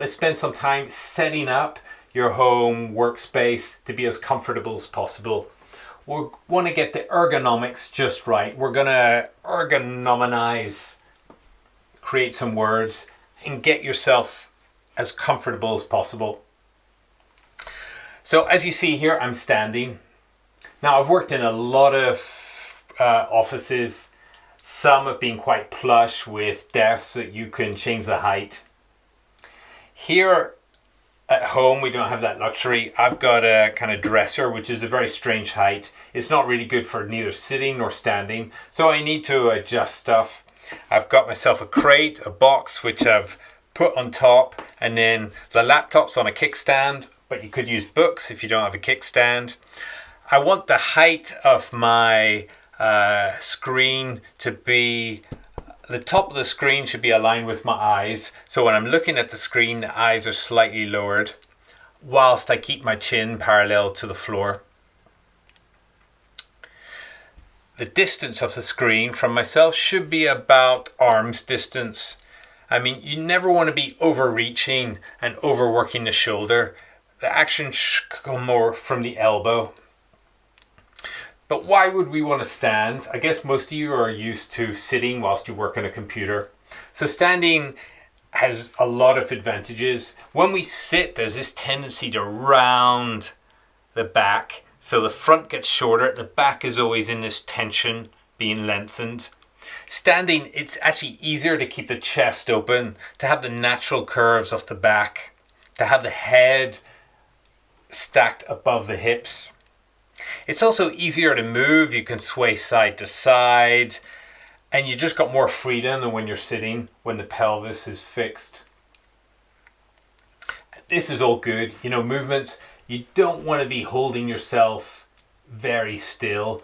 let's spend some time setting up your home workspace to be as comfortable as possible. We want to get the ergonomics just right. We're going to ergonomize, create some words, and get yourself as comfortable as possible. So as you see here, I'm standing. Now I've worked in a lot of offices. Some have been quite plush with desks that you can change the height. Here at home, we don't have that luxury. I've got a kind of dresser, which is a very strange height. It's not really good for neither sitting nor standing, so I need to adjust stuff. I've got myself a crate, a box, which I've put on top, and then the laptop's on a kickstand, but you could use books if you don't have a kickstand. I want the height of my screen to be, the top of the screen should be aligned with my eyes. So when I'm looking at the screen, the eyes are slightly lowered whilst I keep my chin parallel to the floor. The distance of the screen from myself should be about arm's distance. I mean, you never want to be overreaching and overworking the shoulder. The action should come more from the elbow. But why would we want to stand? I guess most of you are used to sitting whilst you work on a computer. So standing has a lot of advantages. When we sit, there's this tendency to round the back. So the front gets shorter, the back is always in this tension, being lengthened. Standing, it's actually easier to keep the chest open, to have the natural curves of the back, to have the head stacked above the hips. It's also easier to move. You can sway side to side, and you just got more freedom than when you're sitting, when the pelvis is fixed. This is all good. You know, movements, you don't want to be holding yourself very still.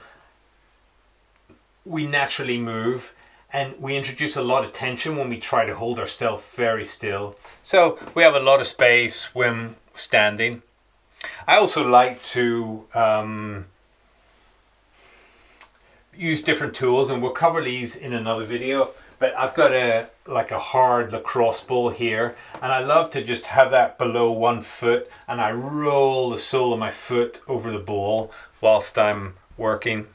We naturally move, and we introduce a lot of tension when we try to hold ourselves very still. So we have a lot of space when standing. I also like to use different tools, and we'll cover these in another video, but I've got a hard lacrosse ball here, and I love to just have that below 1 foot, and I roll the sole of my foot over the ball whilst I'm working.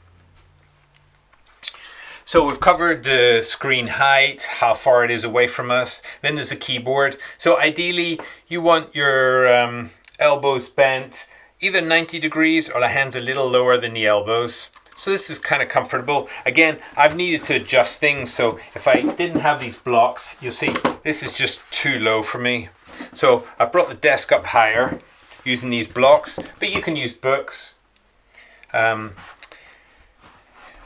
So we've covered the screen height, how far it is away from us. Then there's the keyboard. So ideally you want your elbows bent either 90 degrees or the hands a little lower than the elbows. So this is kind of comfortable. Again, I've needed to adjust things. So if I didn't have these blocks, you'll see this is just too low for me. So I brought the desk up higher using these blocks, but you can use books.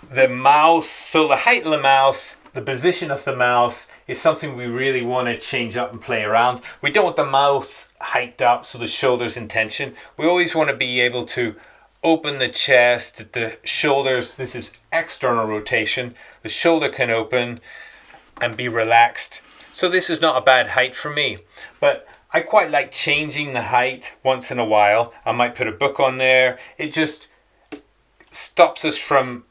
The mouse, so the height of the mouse, the position of the mouse is something we really want to change up and play around. We don't want the mouse hiked up so the shoulder's in tension. We always want to be able to open the chest, the shoulders. This is external rotation. The shoulder can open and be relaxed. So this is not a bad height for me, but I quite like changing the height once in a while. I might put a book on there. It just stops us from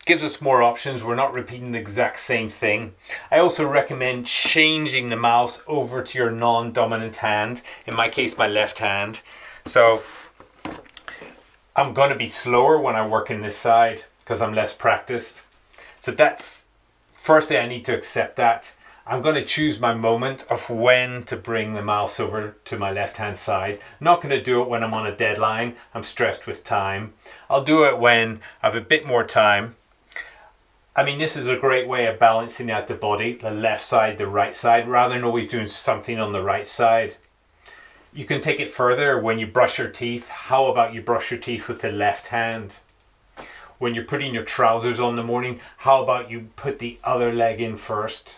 gives us more options. We're not repeating the exact same thing. I also recommend changing the mouse over to your non-dominant hand. In my case, my left hand. So I'm going to be slower when I work in this side because I'm less practiced. So that's, firstly, I need to accept that. I'm going to choose my moment of when to bring the mouse over to my left hand side. I'm not going to do it when I'm on a deadline. I'm stressed with time. I'll do it when I have a bit more time. I mean, this is a great way of balancing out the body, the left side, the right side, rather than always doing something on the right side. You can take it further when you brush your teeth. How about you brush your teeth with the left hand? When you're putting your trousers on in the morning, how about you put the other leg in first?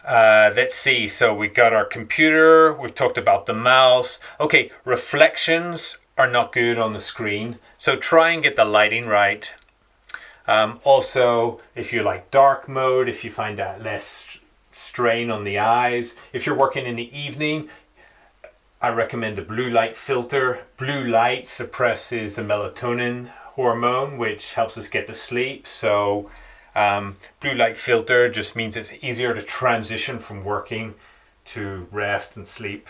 Let's see, so we got our computer, we've talked about the mouse. Okay, reflections are not good on the screen, so try and get the lighting right. Also, if you like dark mode, if you find that less strain on the eyes. If you're working in the evening, I recommend a blue light filter. Blue light suppresses the melatonin hormone, which helps us get to sleep. So Blue light filter just means it's easier to transition from working to rest and sleep.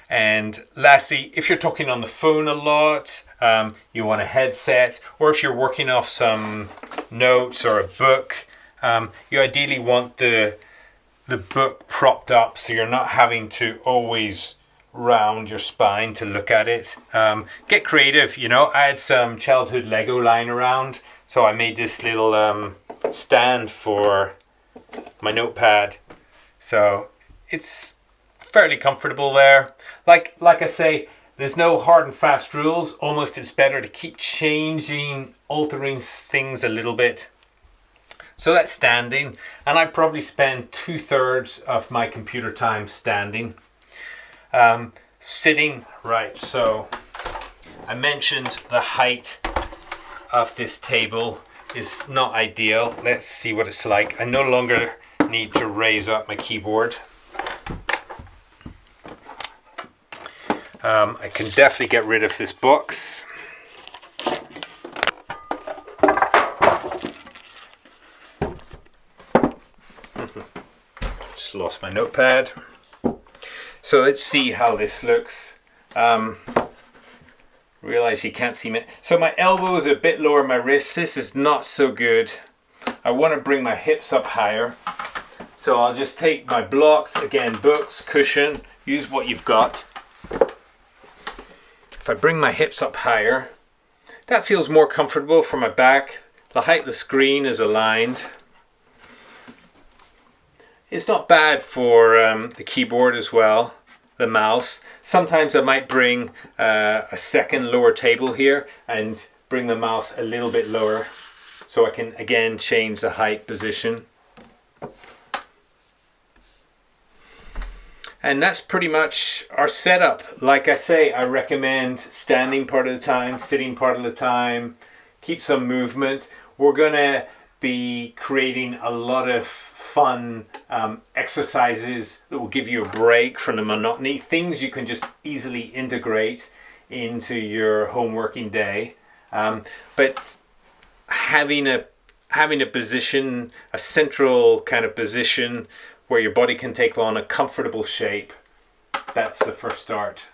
And lastly, if you're talking on the phone a lot, you want a headset, or if you're working off some notes or a book, you ideally want the book propped up so you're not having to always round your spine to look at it. Get creative, you know. I had some childhood Lego lying around, so I made this little stand for my notepad. So it's fairly comfortable there. Like I say, there's no hard and fast rules. Almost it's better to keep changing, altering things a little bit. So that's standing, and I probably spend 2/3 of my computer time standing. Sitting, right, so I mentioned the height of this table is not ideal. Let's see what it's like. I no longer need to raise up my keyboard. I can definitely get rid of this box. Just lost my notepad. So let's see how this looks. Realize you can't see me. So my elbow is a bit lower my wrist. This is not so good. I want to bring my hips up higher. So I'll just take my blocks, again, books, cushion, use what you've got. If I bring my hips up higher, that feels more comfortable for my back. The height of the screen is aligned. It's not bad for the keyboard as well, the mouse. Sometimes I might bring a second lower table here and bring the mouse a little bit lower so I can again change the height position. And that's pretty much our setup. Like I say, I recommend standing part of the time, sitting part of the time, keep some movement. We're gonna be creating a lot of fun exercises that will give you a break from the monotony, things you can just easily integrate into your home working day. But having a position, a central kind of position where your body can take on a comfortable shape, that's the first start.